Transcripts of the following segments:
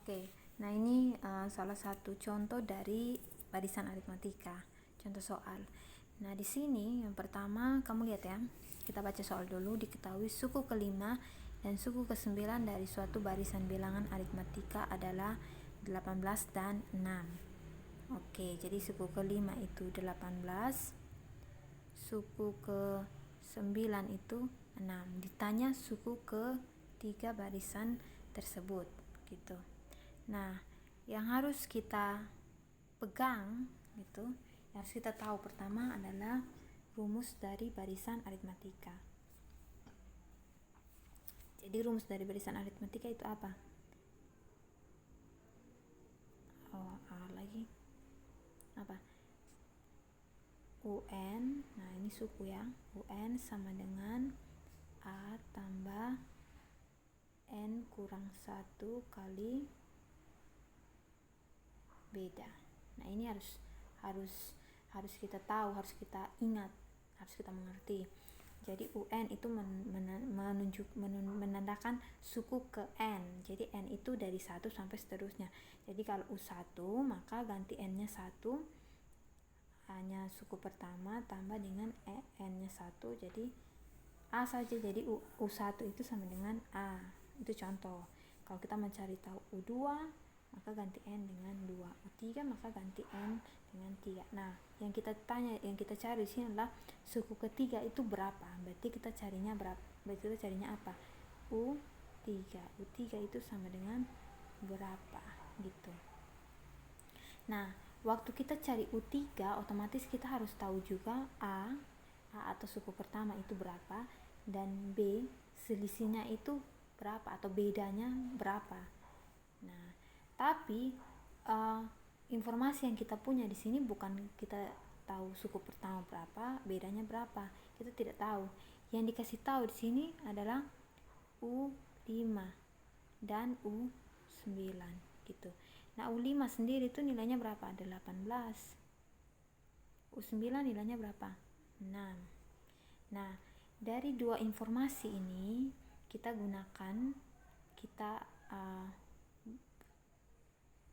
Oke, nah ini salah satu contoh dari barisan aritmatika, contoh soal. Nah di sini yang pertama kamu lihat ya, kita baca soal dulu. Diketahui suku kelima dan suku ke-9 dari suatu barisan bilangan aritmatika adalah 18 dan 6. Oke, jadi suku kelima itu 18, suku ke-9 itu 6. Ditanya suku ke-3 barisan tersebut gitu. Nah, yang harus kita pegang gitu, yang harus kita tahu pertama adalah rumus dari barisan aritmatika. Jadi rumus dari barisan aritmatika itu apa? Apa? UN, nah ini suku ya. UN sama dengan A tambah N kurang 1 kali beda. Nah ini harus kita tahu, harus kita ingat, harus kita mengerti. Jadi UN itu menandakan suku ke N. Jadi N itu dari 1 sampai seterusnya. Jadi kalau U1 maka ganti N-nya 1, hanya suku pertama tambah dengan N-nya 1, jadi A saja. Jadi U1 itu sama dengan A. Itu contoh. Kalau kita mencari tahu U2 maka ganti N dengan 2, U3 maka ganti N dengan 3. Nah, yang kita cari di sini adalah suku ketiga itu berapa. Berarti kita carinya apa? U3. U3 itu sama dengan berapa gitu. Nah, waktu kita cari U3 otomatis kita harus tahu juga A atau suku pertama itu berapa, dan B selisihnya itu berapa atau bedanya berapa. Nah, tapi informasi yang kita punya di sini bukan kita tahu suku pertama berapa, bedanya berapa. Kita tidak tahu. Yang dikasih tahu di sini adalah U5 dan U9 gitu. Nah, U5 sendiri itu nilainya berapa? 18. U9 nilainya berapa? 6. Nah, dari dua informasi ini kita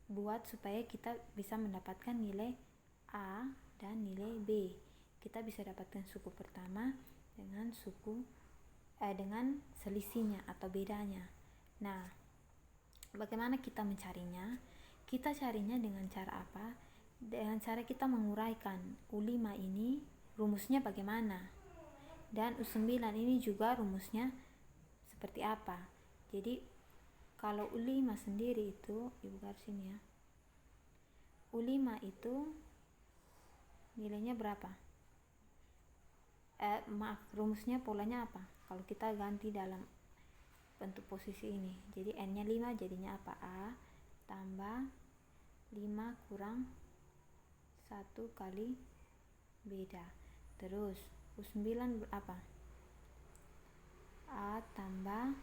buat supaya kita bisa mendapatkan nilai A dan nilai B. Kita bisa dapatkan suku pertama dengan dengan selisihnya atau bedanya. Nah, bagaimana kita mencarinya? Kita carinya dengan cara apa? Dengan cara kita menguraikan U5 ini rumusnya bagaimana, dan U9 ini juga rumusnya seperti apa. Jadi kalau U5 sendiri itu, ibu garis ini ya, U5 itu nilainya berapa? Rumusnya polanya apa? Kalau kita ganti dalam bentuk posisi ini, jadi N nya 5 jadinya apa? A tambah 5 kurang 1 kali beda. Terus U9 apa? A tambah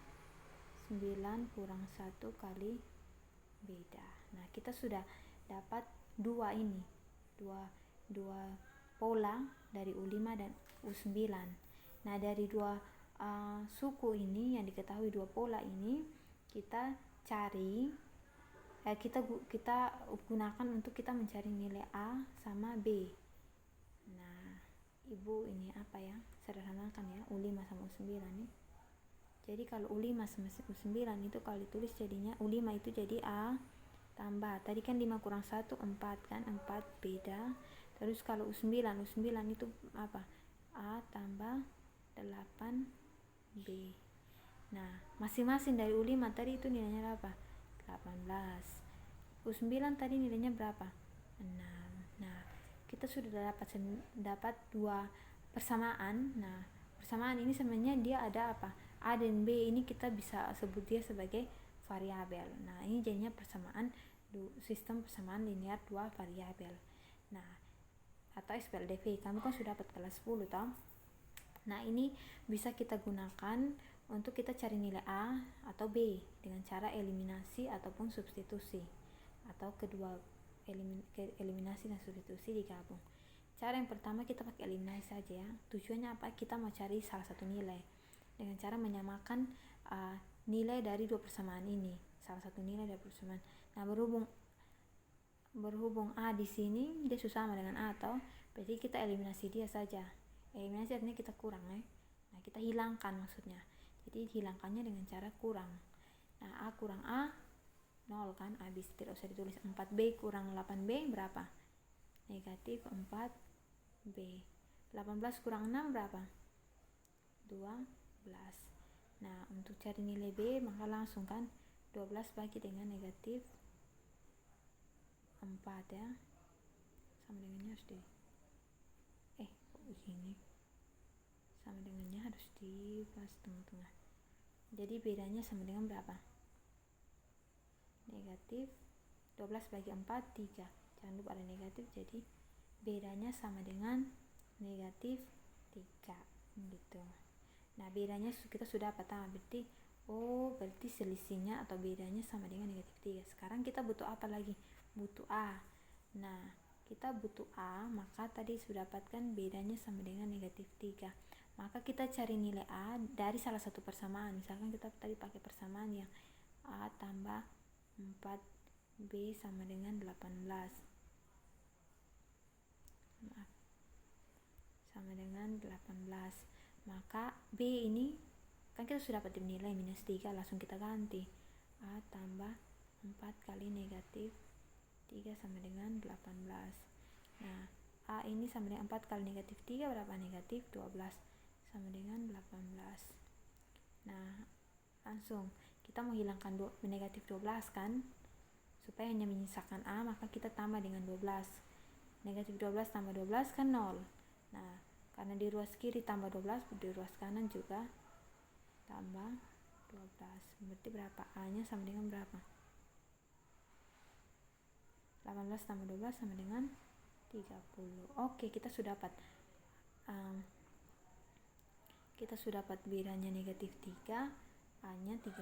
9 kurang 1 kali beda. Nah, kita sudah dapat dua pola dari U5 dan U9. Nah, dari dua suku ini yang diketahui, dua pola ini kita cari, kita gunakan untuk kita mencari nilai A sama B. Nah, ibu ini apa ya, sederhanakan ya, U5 sama U9 nih. Jadi kalau U5 sama U9 itu kalau ditulis jadinya U5 itu jadi A tambah, tadi kan 5 kurang 1 4 kan, 4 beda. Terus kalau U9 itu apa? A tambah 8B. Nah, masing-masing dari U5 tadi itu nilainya berapa? 18. U9 tadi nilainya berapa? 6. Nah, kita sudah dapat dua persamaan. Nah, persamaan ini sebenarnya dia ada apa? A dan B ini kita bisa sebut dia sebagai variabel. Nah, ini jadinya sistem persamaan linear dua variabel. Nah, atau SPLDV. Kamu kan sudah dapat kelas 10 toh. Nah, ini bisa kita gunakan untuk kita cari nilai A atau B dengan cara eliminasi ataupun substitusi, atau kedua eliminasi dan substitusi digabung. Cara yang pertama kita pakai eliminasi saja ya. Tujuannya apa? Kita mau cari salah satu nilai dengan cara menyamakan nilai dari dua persamaan ini. salah satu nilai dari persamaan. Nah, berhubung A di sini dia sama dengan A atau berarti kita eliminasi dia saja. Eliminasi artinya kita kurang ya. Nah, kita hilangkan maksudnya. Jadi hilangkannya dengan cara kurang. Nah, A kurang A 0 kan, habis tidak usah ditulis. 4B kurang 8B berapa? Negatif 4B. 18 kurang 6 berapa? 12. Nah, untuk cari nilai B maka langsung kan 12 bagi dengan negatif 4 ya, sama dengannya harus di kok begini, sama dengannya harus di pas tengah-tengah. Jadi bedanya sama dengan berapa? Negatif 12 bagi 4 3, jangan lupa ada negatif, jadi bedanya sama dengan negatif 3 gitu. Nah, bedanya kita sudah dapat, berarti berarti selisihnya atau bedanya sama dengan negatif 3. Sekarang kita butuh apa lagi? Butuh A. Nah, kita butuh A, maka tadi sudah dapatkan bedanya sama dengan negatif 3. Maka kita cari nilai A dari salah satu persamaan. Misalkan kita tadi pakai persamaan yang A tambah 4B sama dengan 18. Maaf. Sama dengan 18. Maka B ini kan kita sudah dapat nilai minus 3, langsung kita ganti. A tambah 4 kali negatif 3 sama dengan 18. Nah, A ini sama dengan 4 kali negatif 3 berapa? Negatif 12 sama dengan 18. Nah, langsung kita mau hilangkan negatif 12 kan, supaya hanya menyisakan A, maka kita tambah dengan 12. Negatif 12 tambah 12 kan 0. Nah, karena di ruas kiri tambah 12, di ruas kanan juga tambah 12. Berarti berapa? A nya sama dengan berapa? 18 tambah 12 sama dengan 30. Oke, kita sudah dapat bedanya negatif 3, A nya 30.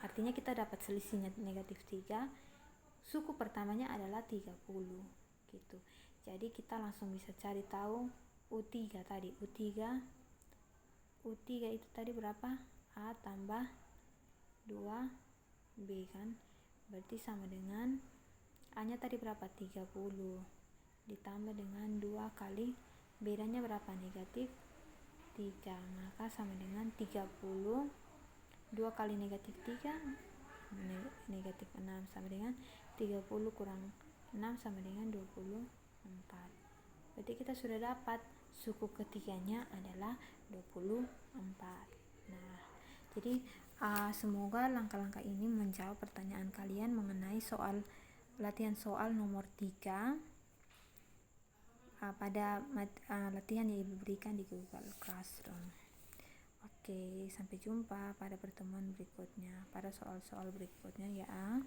Artinya kita dapat selisihnya negatif 3, suku pertamanya adalah 30 gitu. Jadi kita langsung bisa cari tahu U3 tadi. U3 itu tadi berapa? A tambah 2B kan, berarti sama dengan A nya tadi berapa? 30 ditambah dengan 2 kali bedanya berapa? Negatif 3, maka sama dengan 30. 2 kali negatif 3 negatif 6 sama dengan 30 kurang 6 sama dengan 24. Berarti kita sudah dapat suku ketiganya adalah 24. Nah, jadi semoga langkah-langkah ini menjawab pertanyaan kalian mengenai latihan soal nomor 3 pada latihan yang diberikan di Google Classroom. Oke, sampai jumpa pada pertemuan berikutnya, pada soal-soal berikutnya ya.